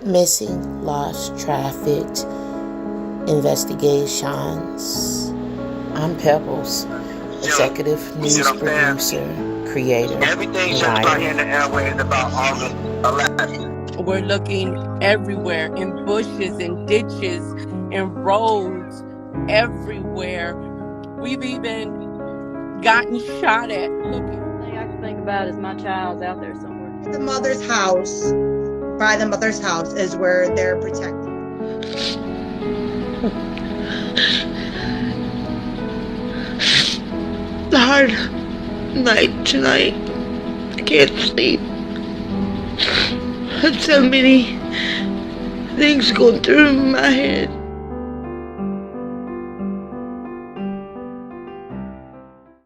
missing, lost, trafficked, investigations. I'm Pebbles, executive news producer, creator, everything just out here in the airways about August 11th. We're looking everywhere, in bushes, in ditches, in roads, everywhere. We've even gotten shot at looking. The thing I can think about is my child's out there somewhere. The mother's house, by the mother's house, is where they're protected. Hard night tonight. I can't sleep. Had so many things going through my head.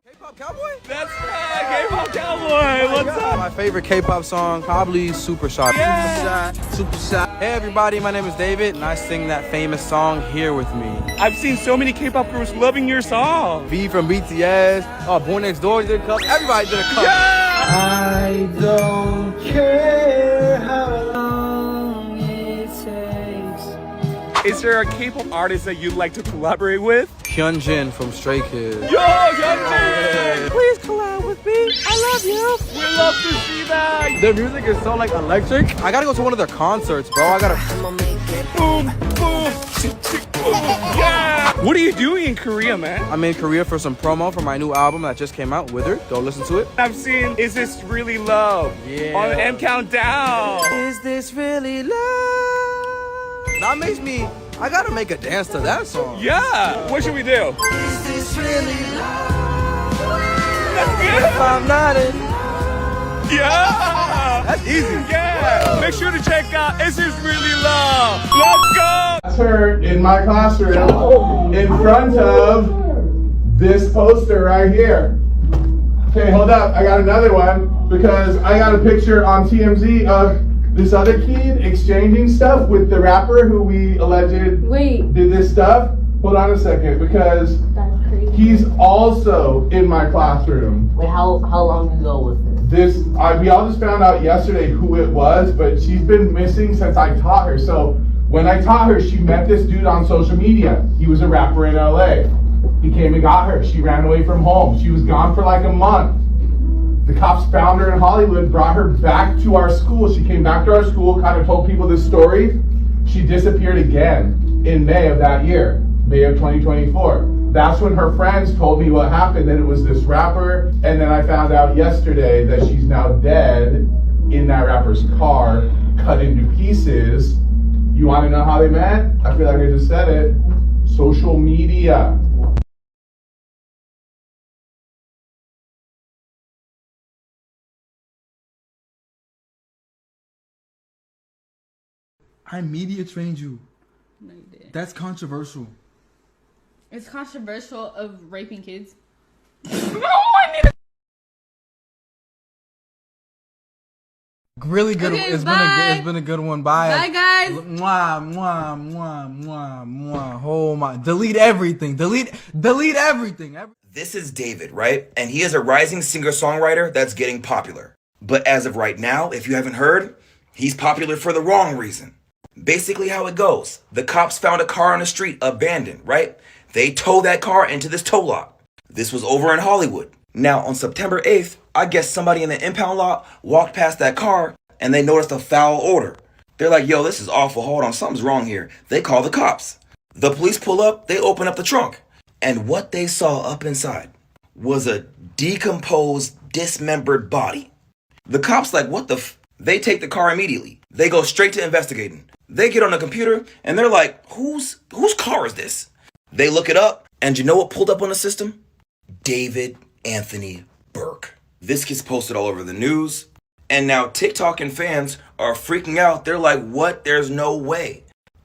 K-pop Cowboy? That's right, K-pop Cowboy. What's up? My favorite K-pop song, probably Super Shot. Yeah. Super Shot. Hey everybody, my name is David, and I sing that famous song Here With Me. I've seen so many K-pop groups loving your song. V from BTS. Oh, Boy Next Door did a cover. Everybody did a cover. Yeah. I don't care how long it takes. Is there a K-pop artist that you'd like to collaborate with? Hyunjin from Stray Kids. Yo, Hyunjin! Please collab with me. I love you. We love to see that. Their music is so like electric. I gotta go to one of their concerts, bro. I gotta. Boom, boom, chick, chick, boom. Yeah. What are you doing in Korea, man? I'm in Korea for some promo for my new album that just came out, Withered. Go listen to it. I've seen Is This Really Love? Yeah. On the M Countdown. Is this really love? That makes me. I gotta make a dance to that song. Yeah. What should we do? Is this really love? That's good. If I'm not in. Yeah. That's easy. Yeah. Make sure to check out Is This Really Love? Let's go. That's her in my classroom in front of this poster right here. Okay, hold up. I got another one because I got a picture on TMZ of this other kid exchanging stuff with the rapper who we alleged did this stuff. Hold on a second, because he's also in my classroom. Wait, how long ago was this? We all just found out yesterday who it was, but she's been missing since I taught her. So when I taught her, she met this dude on social media. He was a rapper in LA. He came and got her. She ran away from home. She was gone for like a month. The cops found her in Hollywood, brought her back to our school. She came back to our school, kind of told people this story. She disappeared again in May of that year, May of 2024. That's when her friends told me what happened, that it was this rapper. And then I found out yesterday that she's now dead in that rapper's car, cut into pieces. You want to know how they met? I feel like I just said it. Social media. I media trained you. No, you didn't. That's controversial. It's controversial of raping kids. Really good. Okay, It's been a good one. Bye. Bye, guys. Mwah, mwah, mwah, mwah, mwah. Oh my! Delete everything. Delete everything. This is David, right? And he is a rising singer-songwriter that's getting popular. But as of right now, if you haven't heard, he's popular for the wrong reason. Basically how it goes. The cops found a car on the street abandoned, right? They towed that car into this tow lot. This was over in Hollywood. Now, on September 8th, I guess somebody in the impound lot walked past that car and they noticed a foul odor. They're like, yo, this is awful. Hold on, something's wrong here. They call the cops. The police pull up, they open up the trunk. And what they saw up inside was a decomposed, dismembered body. The cops like, what the They take the car immediately. They go straight to investigating. They get on the computer and they're like, whose car is this? They look it up, and you know what pulled up on the system? David Anthony Burke. This gets posted all over the news, and now TikTok and fans are freaking out. They're like, what? There's no way.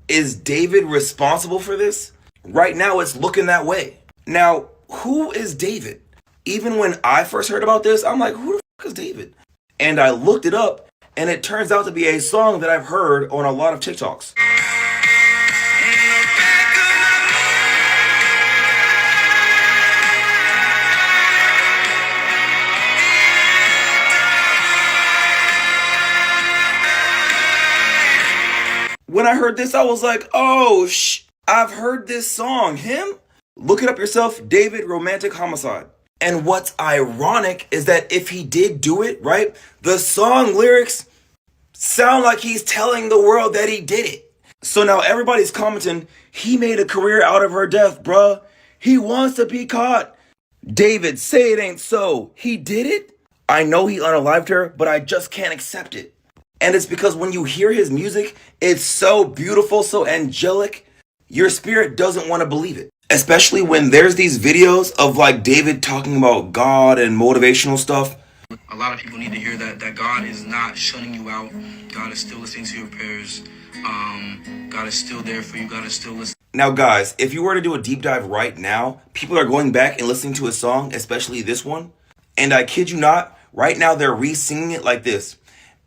Is David responsible for this? Right now, it's looking that way. Now, who is David? Even when I first heard about this, I'm like, who the fuck is David? And I looked it up, and it turns out to be a song that I've heard on a lot of TikToks. When I heard this, I was like, oh, I've heard this song. Him? Look it up yourself, David Romantic Homicide. And what's ironic is that if he did do it, right, the song lyrics sound like he's telling the world that he did it. So now everybody's commenting, he made a career out of her death, bruh. He wants to be caught. David, say it ain't so. He did it? I know he unalived her, but I just can't accept it. And it's because when you hear his music, it's so beautiful, so angelic, your spirit doesn't want to believe it. Especially when there's these videos of like David talking about God and motivational stuff. A lot of people need to hear that God is not shutting you out. God is still listening to your prayers. God is still there for you. God is still listening. Now guys, if you were to do a deep dive right now, people are going back and listening to a song, especially this one. And I kid you not, right now they're re-singing it like this.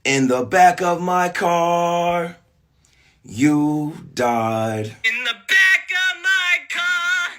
In the back of my car, you died. In the back of my car.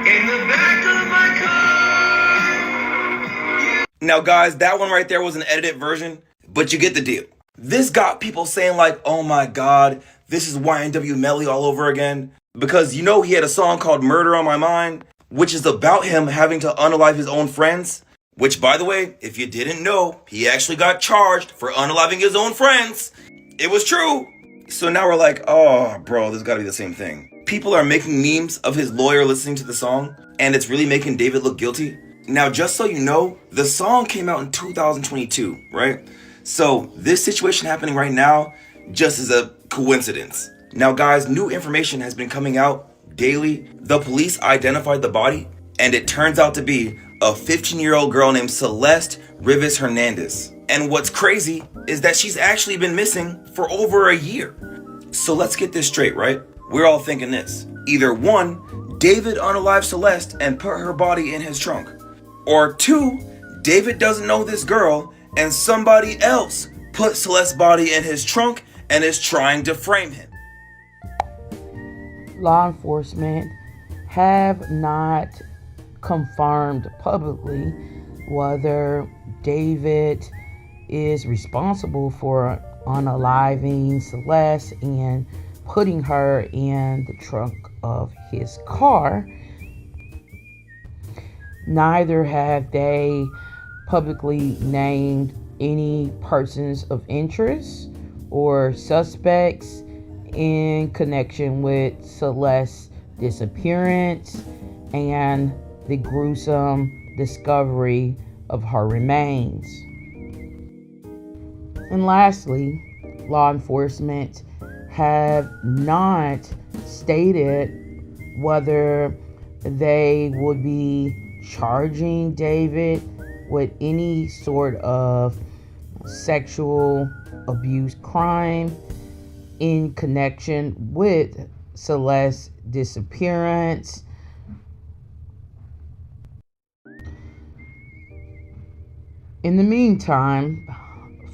In the back of my car. Now guys, that one right there was an edited version, but you get the deal. This got people saying like, oh my God, this is YNW Melly all over again. Because you know he had a song called Murder on My Mind, which is about him having to unalive his own friends. Which, by the way, if you didn't know, he actually got charged for unaliving his own friends. It was true. So now we're like, oh, bro, this gotta be the same thing. People are making memes of his lawyer listening to the song, and it's really making David look guilty. Now, just so you know, the song came out in 2022, right? So this situation happening right now just is a coincidence. Now, guys, new information has been coming out daily. The police identified the body, and it turns out to be a 15-year-old girl named Celeste Rivas Hernandez. And what's crazy is that she's actually been missing for over a year. So let's get this straight, right? We're all thinking this. Either one, David unalived Celeste and put her body in his trunk. Or two, David doesn't know this girl and somebody else put Celeste's body in his trunk and is trying to frame him. Law enforcement have not confirmed publicly whether David is responsible for unaliving Celeste and putting her in the trunk of his car. Neither have they publicly named any persons of interest or suspects in connection with Celeste's disappearance and the gruesome discovery of her remains. And lastly, law enforcement have not stated whether they would be charging David with any sort of sexual abuse crime in connection with Celeste's disappearance. In the meantime,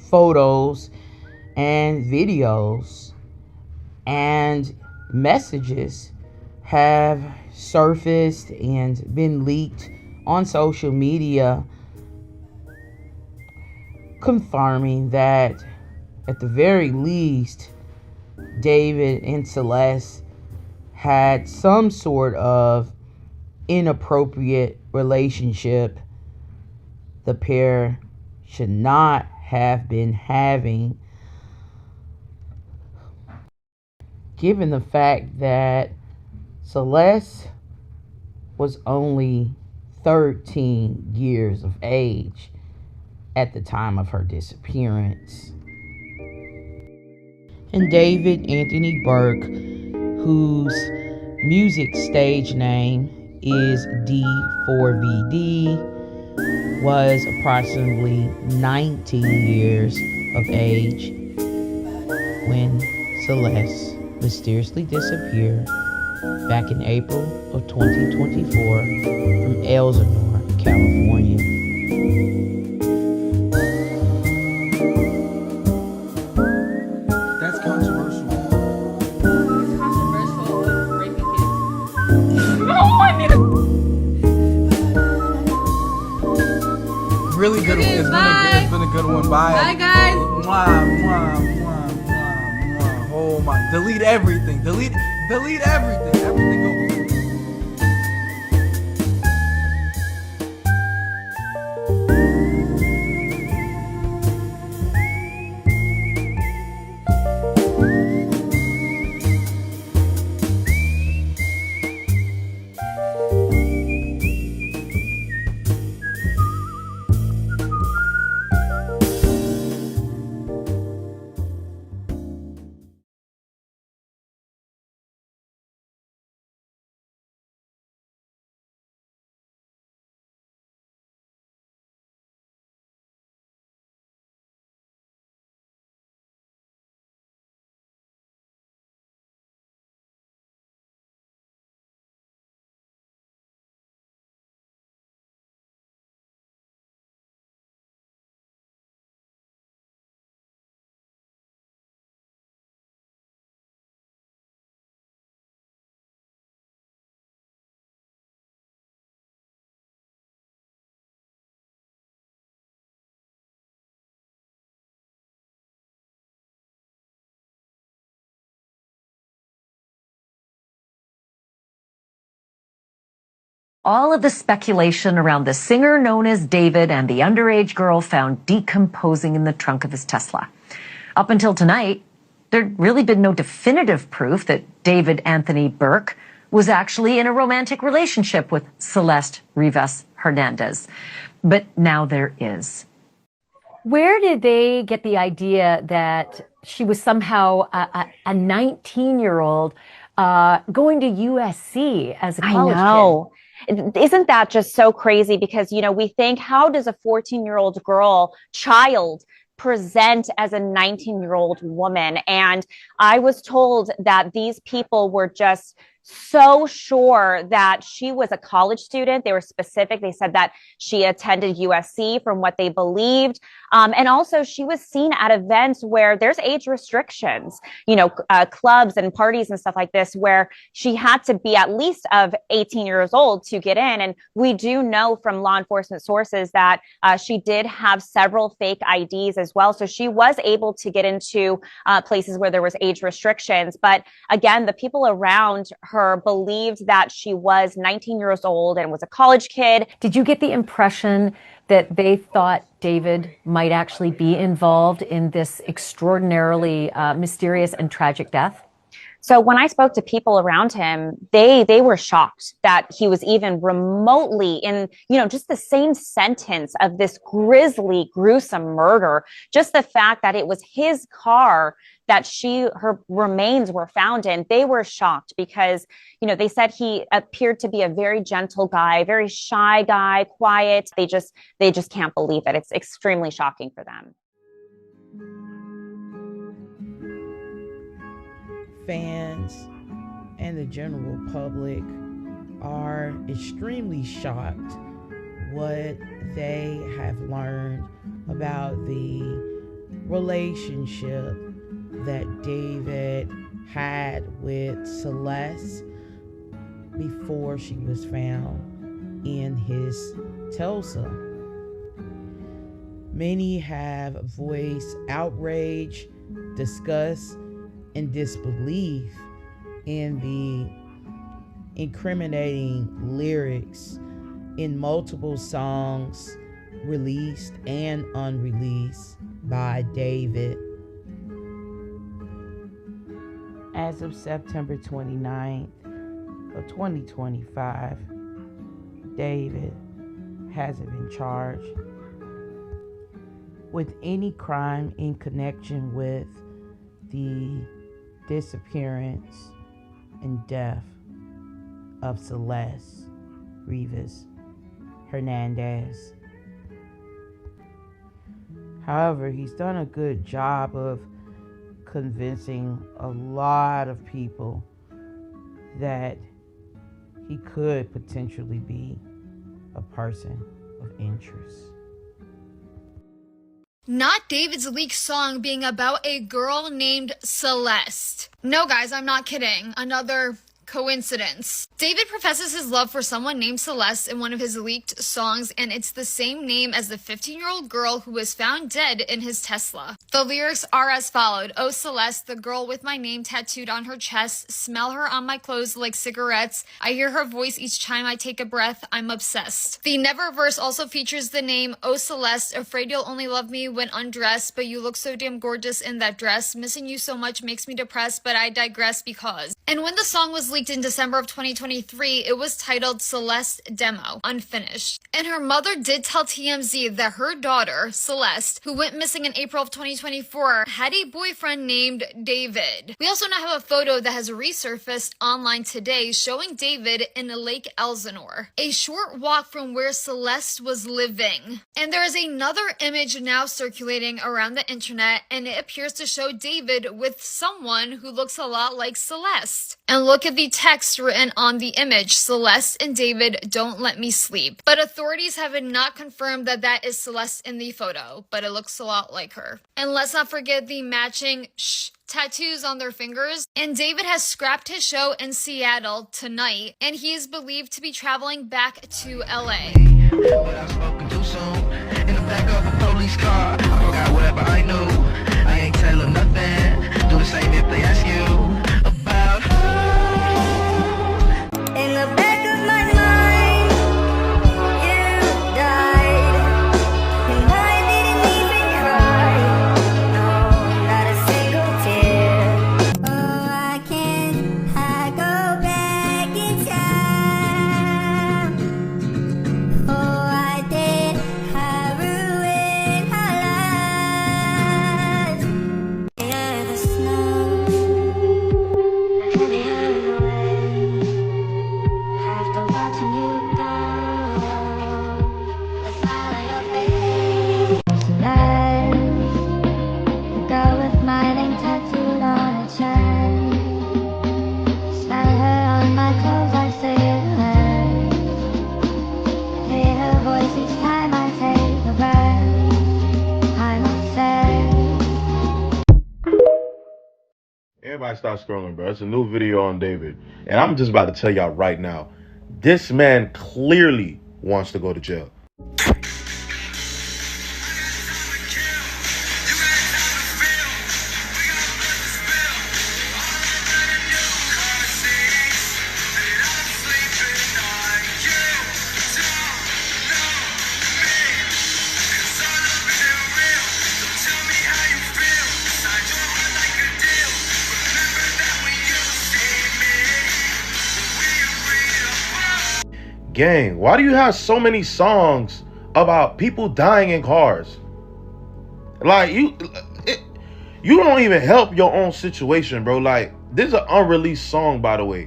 photos and videos and messages have surfaced and been leaked on social media, confirming that at the very least David and Celeste had some sort of inappropriate relationship the pair should not have been having, given the fact that Celeste was only 13 years of age at the time of her disappearance. And David Anthony Burke, whose music stage name is D4VD, was approximately 19 years of age when Celeste mysteriously disappeared back in April of 2024 from Elsinore, California. That's controversial. It's controversial of raping kids. Oh, I need a... really good. Okay, It's been a good one. Bye. Bye, guys. Mwah, mwah, mwah, mwah, mwah. Oh my! Delete everything. Delete everything. Everything go. All of the speculation around the singer known as David and the underage girl found decomposing in the trunk of his Tesla. Up until tonight, there'd really been no definitive proof that David Anthony Burke was actually in a romantic relationship with Celeste Rivas Hernandez. But now there is. Where did they get the idea that she was somehow a 19-year-old going to USC as a college kid? I know. Isn't that just so crazy? Because, you know, we think, how does a 14-year-old child present as a 19-year-old woman? And I was told that these people were just so sure that she was a college student. They were specific. They said that she attended USC from what they believed. And also she was seen at events where there's age restrictions, you know, clubs and parties and stuff like this, where she had to be at least of 18 years old to get in. And we do know from law enforcement sources that she did have several fake IDs as well. So she was able to get into places where there was age restrictions. But again, the people around her believed that she was 19 years old and was a college kid. Did you get the impression that they thought David might actually be involved in this extraordinarily mysterious and tragic death? So when I spoke to people around him, they were shocked that he was even remotely in, you know, just the same sentence of this grisly, gruesome murder. Just the fact that it was his car that her remains were found in, they were shocked because, you know, they said he appeared to be a very gentle guy, very shy guy, quiet. They just can't believe it. It's extremely shocking for them. Fans and the general public are extremely shocked what they have learned about the relationship that David had with Celeste before she was found in his Tulsa. Many have voiced outrage, disgust, and disbelief in the incriminating lyrics in multiple songs released and unreleased by David. As of September 29th of 2025, David hasn't been charged with any crime in connection with the disappearance and death of Celeste Rivas Hernandez. However, he's done a good job of convincing a lot of people that he could potentially be a person of interest. Not David's leaked song being about a girl named Celeste. No, guys, I'm not kidding. Another Coincidence. David professes his love for someone named Celeste in one of his leaked songs, and it's the same name as the 15-year-old girl who was found dead in his Tesla. The lyrics are as followed. Oh, Celeste, the girl with my name tattooed on her chest. Smell her on my clothes like cigarettes. I hear her voice each time I take a breath. I'm obsessed. The Never verse also features the name Oh, Celeste, afraid you'll only love me when undressed, but you look so damn gorgeous in that dress. Missing you so much makes me depressed, but I digress because. And when the song was leaked in December of 2023, it was titled Celeste Demo, unfinished. And her mother did tell TMZ that her daughter, Celeste, who went missing in April of 2024, had a boyfriend named David. We also now have a photo that has resurfaced online today showing David in Lake Elsinore, a short walk from where Celeste was living. And there is another image now circulating around the internet, and it appears to show David with someone who looks a lot like Celeste. And look at the text written on the image, Celeste and David, don't let me sleep. But authorities have not confirmed that that is Celeste in the photo, but it looks a lot like her. And let's not forget the matching tattoos on their fingers. And David has scrapped his show in Seattle tonight, and he is believed to be traveling back to LA. But I've spoken too soon. In the back of a police car, I forgot whatever I knew. I ain't tell them nothing. Do the same if they ask you about her. In the back of my mind, you died, and I didn't even cry. No, not a single tear. Oh, I can't go back in time. Oh, I did. I ruined our lives. Yeah, the snow heavy on the way. After watching you go, the smile on your face. Celeste, the girl with my name tattooed on her chest. Smell her on my clothes like cigarettes. Hear her voice each time I take a breath. I'm obsessed. Everybody stop scrolling, bro. It's a new video on David. And I'm just about to tell y'all right now, this man clearly wants to go to jail. Gang, why do you have so many songs about people dying in cars? Like, you don't even help your own situation, bro. Like, this is an unreleased song, by the way.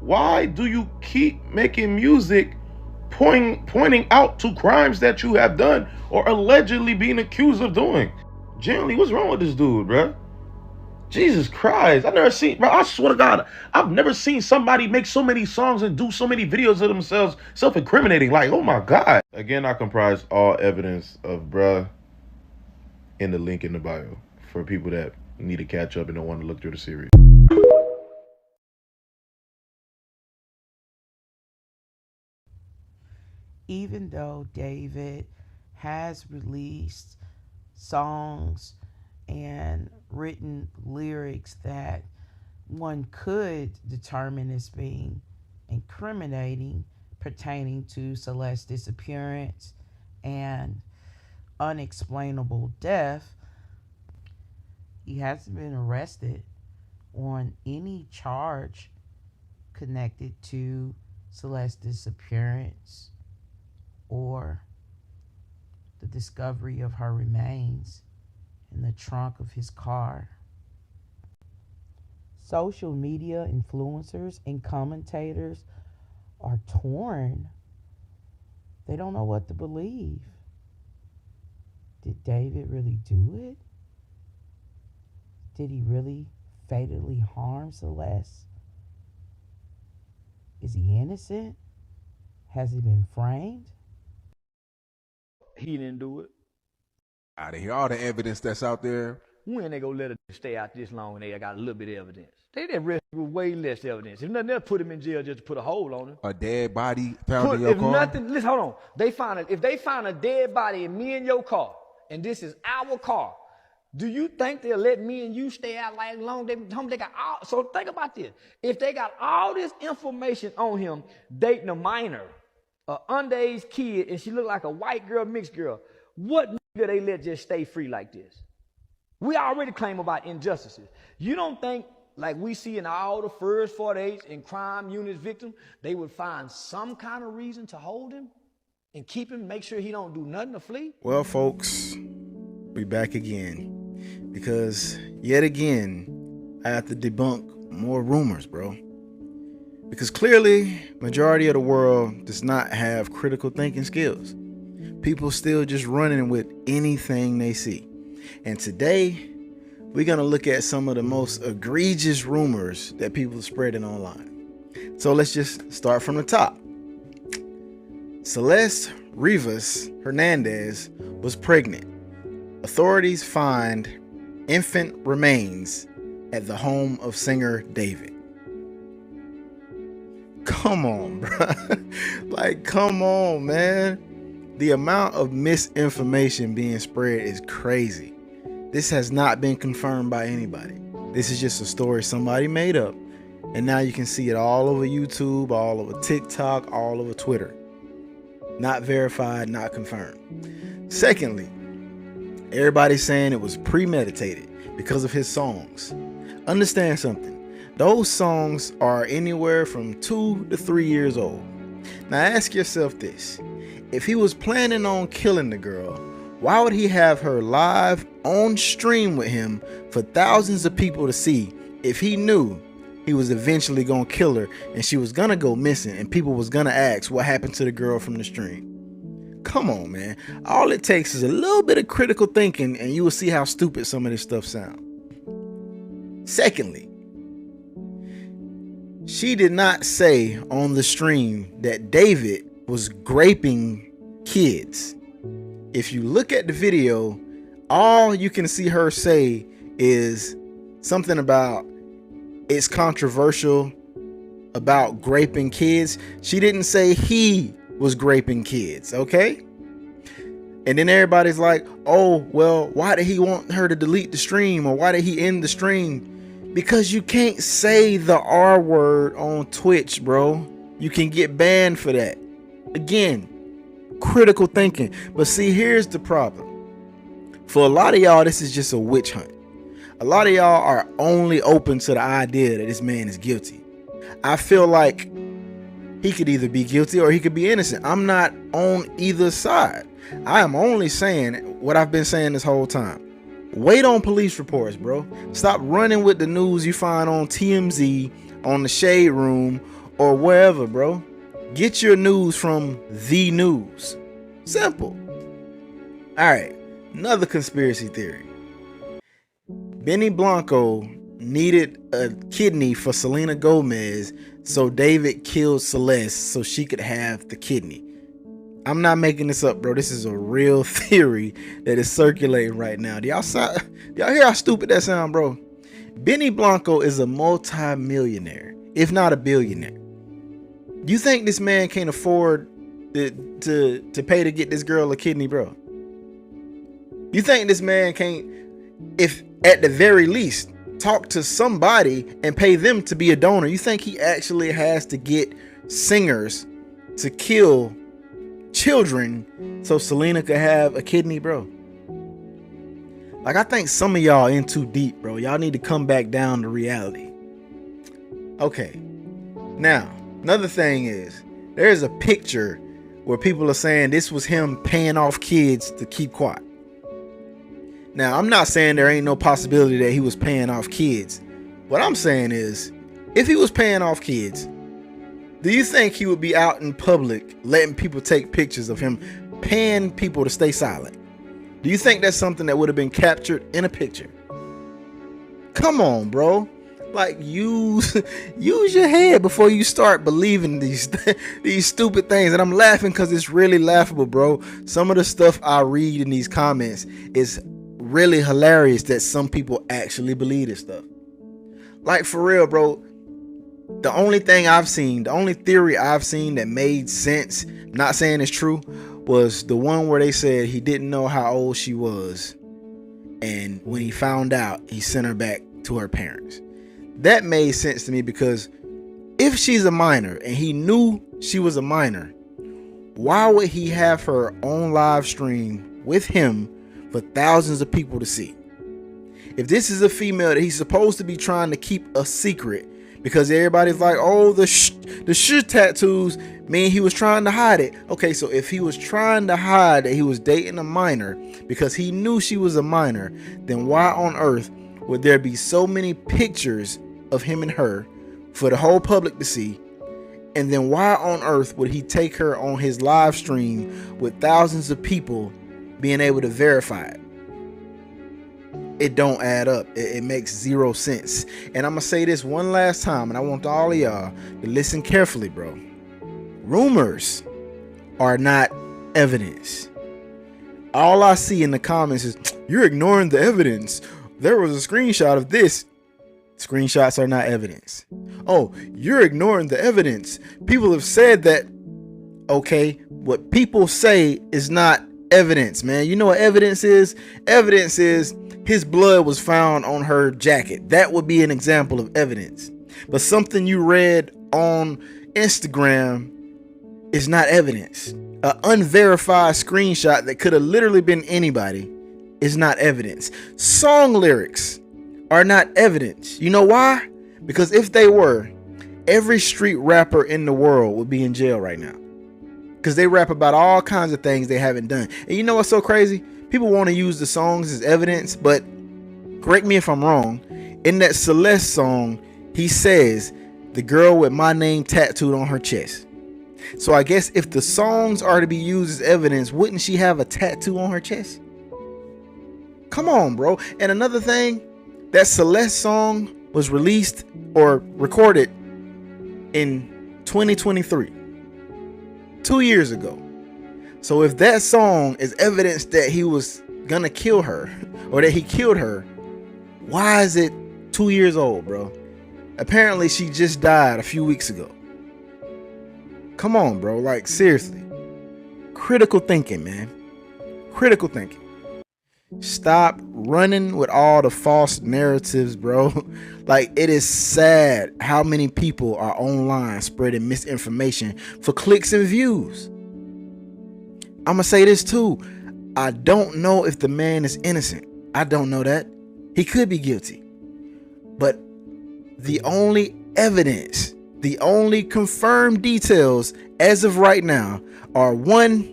Why do you keep making music pointing out to crimes that you have done or allegedly being accused of doing? Generally, what's wrong with this dude, bro? Jesus Christ, I've never seen, bro, I swear to God, I've never seen somebody make so many songs and do so many videos of themselves self-incriminating. Like, oh my God. Again, I comprise all evidence of bruh in the link in the bio for people that need to catch up and don't want to look through the series. Even though David has released songs and written lyrics that one could determine as being incriminating pertaining to Celeste's disappearance and unexplainable death, he hasn't been arrested on any charge connected to Celeste's disappearance or the discovery of her remains in the trunk of his car. Social media influencers and commentators are torn. They don't know what to believe. Did David really do it? Did he really fatally harm Celeste? Is he innocent? Has he been framed? He didn't do it. Out of here, all the evidence that's out there, when they gonna let her stay out this long and they got a little bit of evidence? They didn't arrest her with way less evidence. If nothing else, put him in jail just to put a hold on him. A dead body found in your car? Listen, hold on. If they find a dead body in me and your car, and this is our car, do you think they'll let me and you stay out like long? They got all, so think about this. If they got all this information on him dating a minor, an underage kid, and she look like a white girl, mixed girl, what nigga they let just stay free like this? We already claim about injustices. You don't think, like we see in all the first 48 and crime units victims, they would find some kind of reason to hold him and keep him, make sure he don't do nothing to flee? Well, folks, we back again. Because yet again, I have to debunk more rumors, bro. Because clearly, majority of the world does not have critical thinking skills. People still just running with anything they see. And today, we're going to look at some of the most egregious rumors that people are spreading online. So let's just start from the top. Celeste Rivas Hernandez was pregnant. Authorities find infant remains at the home of singer David. Come on, bro. Like, come on, man. The amount of misinformation being spread is crazy. This has not been confirmed by anybody. This is just a story somebody made up. And now you can see it all over YouTube, all over TikTok, all over Twitter. Not verified, not confirmed. Secondly, everybody's saying it was premeditated because of his songs. Understand something. Those songs are anywhere from 2 to 3 years old. Now ask yourself this. If he was planning on killing the girl, why would he have her live on stream with him for thousands of people to see if he knew he was eventually going to kill her and she was going to go missing and people was going to ask what happened to the girl from the stream? Come on, man. All it takes is a little bit of critical thinking and you will see how stupid some of this stuff sounds. Secondly, she did not say on the stream that David was graping kids. If you look at the video, all you can see her say is something about it's controversial about graping kids. She didn't say he was graping kids, okay? And then everybody's like, oh, well, why did he want her to delete the stream, or why did he end the stream? Because you can't say the R word on Twitch, bro. You can get banned for that. Again, critical thinking. But see, here's the problem. For a lot of y'all, this is just a witch hunt. A lot of y'all are only open to the idea that this man is guilty. I feel like he could either be guilty or he could be innocent. I'm not on either side. I am only saying what I've been saying this whole time. Wait on police reports, bro. Stop running with the news you find on TMZ, on the Shade Room, or wherever, bro. Get your news from the news. Simple. All right, another conspiracy theory. Benny Blanco needed a kidney for Selena Gomez, so David killed Celeste so she could have the kidney. I'm not making this up, bro. This is a real theory that is circulating right now. Do y'all hear how stupid that sound, bro? Benny Blanco is a multi-millionaire, if not a billionaire. You think this man can't afford to pay to get this girl a kidney, bro? You think this man can't, if at the very least, talk to somebody and pay them to be a donor? You think he actually has to get singers to kill children so Selena could have a kidney, bro? Like, I think some of y'all in too deep, bro. Y'all need to come back down to reality. Okay, now another thing is there's a picture where people are saying this was him paying off kids to keep quiet. Now, I'm not saying there ain't no possibility that he was paying off kids. What I'm saying is, if he was paying off kids, do you think he would be out in public letting people take pictures of him paying people to stay silent? Do you think that's something that would have been captured in a picture? Come on, bro. Like, use your head before you start believing these stupid things. And I'm laughing because it's really laughable, bro. Some of the stuff I read in these comments is really hilarious that some people actually believe this stuff. Like, for real, bro. The only thing I've seen, the only theory I've seen that made sense, not saying it's true, was the one where they said he didn't know how old she was. And when he found out, he sent her back to her parents. That made sense to me, because if she's a minor and he knew she was a minor, why would he have her on live stream with him for thousands of people to see? If this is a female that he's supposed to be trying to keep a secret, because everybody's like, oh, the sh tattoos mean he was trying to hide it. Okay, so if he was trying to hide that he was dating a minor because he knew she was a minor, then why on earth would there be so many pictures of him and her for the whole public to see? And then why on earth would he take her on his live stream with thousands of people being able to verify it? It don't add up. It makes zero sense. And I'm gonna say this one last time, and I want all of y'all to listen carefully, bro. Rumors are not evidence. All I see in the comments is, you're ignoring the evidence. There was a screenshot of this. Screenshots are not evidence. Oh, you're ignoring the evidence. People have said that. Okay, what people say is not evidence, man. You know what evidence is? Evidence is his blood was found on her jacket. That would be an example of evidence. But something you read on Instagram is not evidence. An unverified screenshot that could have literally been anybody is not evidence. Song lyrics are not evidence. You know why? Because if they were, every street rapper in the world would be in jail right now. Because they rap about all kinds of things they haven't done. And you know what's so crazy? People want to use the songs as evidence, but correct me if I'm wrong. In that Celeste song, he says, the girl with my name tattooed on her chest. So I guess if the songs are to be used as evidence, wouldn't she have a tattoo on her chest? Come on, bro. And another thing, that Celeste song was released or recorded in 2023. 2 years ago. So if that song is evidence that he was gonna kill her or that he killed her, why is it 2 years old, bro? Apparently she just died a few weeks ago. Come on, bro. Like, seriously. Critical thinking, man. Critical thinking. Stop running with all the false narratives, bro. Like, it is sad how many people are online spreading misinformation for clicks and views. I'm gonna say this too. I don't know if the man is innocent. I don't know that. He could be guilty. But the only evidence, the only confirmed details as of right now are: 1,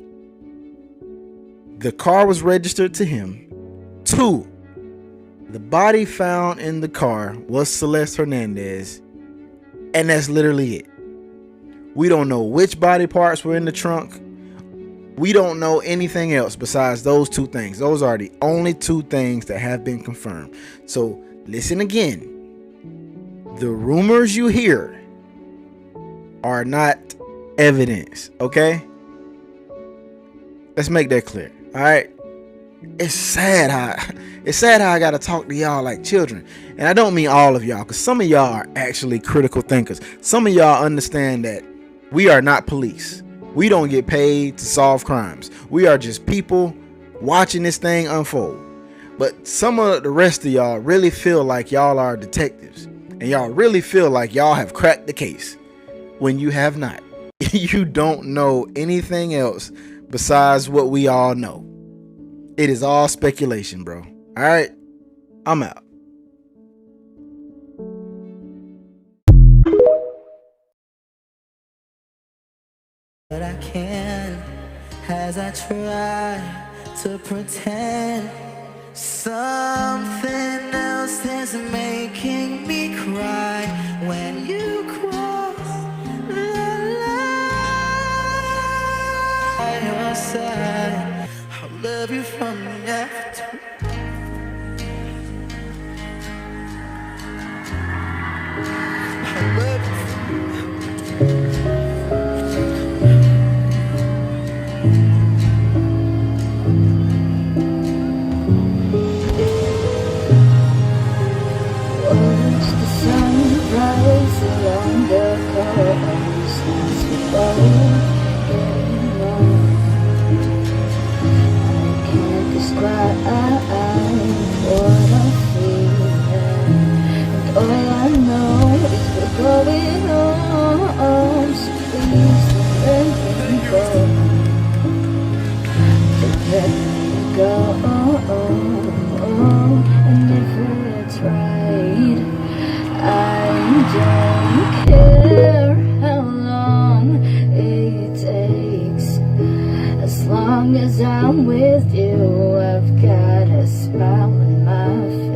the car was registered to him. 2, the body found in the car was Celeste Hernandez. And that's literally it. We don't know which body parts were in the trunk. We don't know anything else besides those 2 things. Those are the only 2 things that have been confirmed. So listen again. The rumors you hear are not evidence, okay? Let's make that clear. All right. It's sad how I gotta talk to y'all like children. And I don't mean all of y'all, because some of y'all are actually critical thinkers. Some of y'all understand that we are not police. We don't get paid to solve crimes. We are just people watching this thing unfold. But some of the rest of y'all really feel like y'all are detectives. And y'all really feel like y'all have cracked the case, when you have not. You don't know anything else besides what we all know. It is all speculation, bro. All right, I'm out. But I can, as I try to pretend something else is making me cry when you cross the line. By your side, I'll love you from the after. I'll love you. describe what I'm feeling, and all I know is we're going on. So please don't let me go. Don't let me go. And if it's right, I don't care how long it takes. As long as I'm with you, I've got a smile on my face.